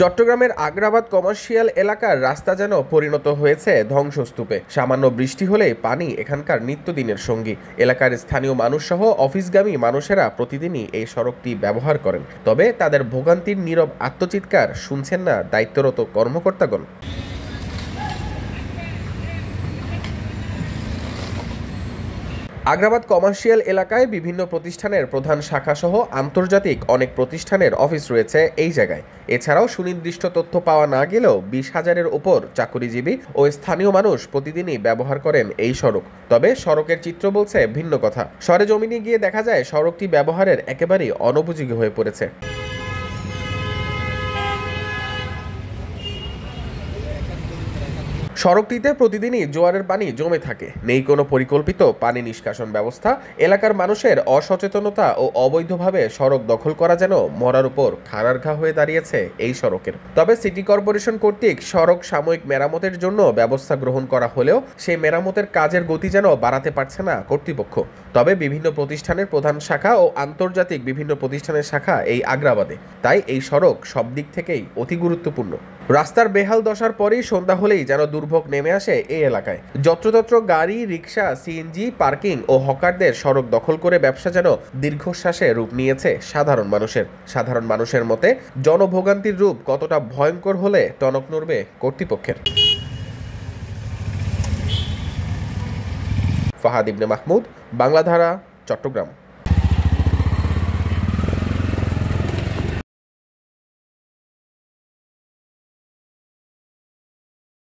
চট্টগ্রামের আগ্রাবাদ কমার্শিয়াল এলাকার রাস্তা যেন পরিণত হয়েছে ধ্বংসস্তূপে। সামান্য বৃষ্টি হলেই পানি এখানকার নিত্যদিনের সঙ্গী। এলাকার স্থানীয় মানুষ সহ অফিসগামী মানুষেরা প্রতিদিনই এই সড়কটি ব্যবহার করেন, তবে তাদের ভোগান্তির নীরব আত্মচিৎকার শুনছেন না দায়িত্বরত কর্মকর্তাগণ। আগ্রাবাদ কমার্শিয়াল এলাকায় বিভিন্ন প্রতিষ্ঠানের প্রধান শাখা সহ আন্তর্জাতিক অনেক প্রতিষ্ঠানের অফিস রয়েছে এই জায়গায়। এছাড়াও সুনির্দিষ্ট তথ্য পাওয়া না গেলেও 20,000-এর ওপর চাকুরিজীবী ও স্থানীয় মানুষ প্রতিদিনই ব্যবহার করেন এই সড়ক। তবে সড়কের চিত্র বলছে ভিন্ন কথা। সরেজমিনে গিয়ে দেখা যায় সড়কটি ব্যবহারের একেবারেই অনুপযোগী হয়ে পড়েছে। সড়কটিতে প্রতিদিনই জোয়ারের পানি জমে থাকে, নেই কোনো পরিকল্পিত পানি নিষ্কাশন ব্যবস্থা। এলাকার মানুষের অসচেতনতা ও অবৈধভাবে সড়ক দখল করা যেন মরার উপর খাড়ার ঘা হয়ে দাঁড়িয়েছে এই সড়কের। তবে সিটি কর্পোরেশন কর্তৃক সড়ক সাময়িক মেরামতের জন্য ব্যবস্থা গ্রহণ করা হলেও সেই মেরামতের কাজের গতি যেন বাড়াতে পারছে না কর্তৃপক্ষ। তবে বিভিন্ন প্রতিষ্ঠানের প্রধান শাখা ও আন্তর্জাতিক বিভিন্ন প্রতিষ্ঠানের শাখা এই আগ্রাবাদে, তাই এই সড়ক সব দিক থেকেই অতি গুরুত্বপূর্ণ। রাস্তার বেহাল দশার পরেই সন্ধ্যা হলেই যেন দুর্ভোগ নেমে আসে এই এলাকায়। যত্রতত্র গাড়ি, রিক্সা, সিএনজি পার্কিং ও হকারদের সড়ক দখল করে ব্যবসা যেন দীর্ঘশ্বাসে রূপ নিয়েছে সাধারণ মানুষের মতে জনভোগান্তির রূপ কতটা ভয়ঙ্কর হলে টনক নড়বে কর্তৃপক্ষের। ফাহাদ ইবনে মাহমুদ, বাংলাধারা, চট্টগ্রাম।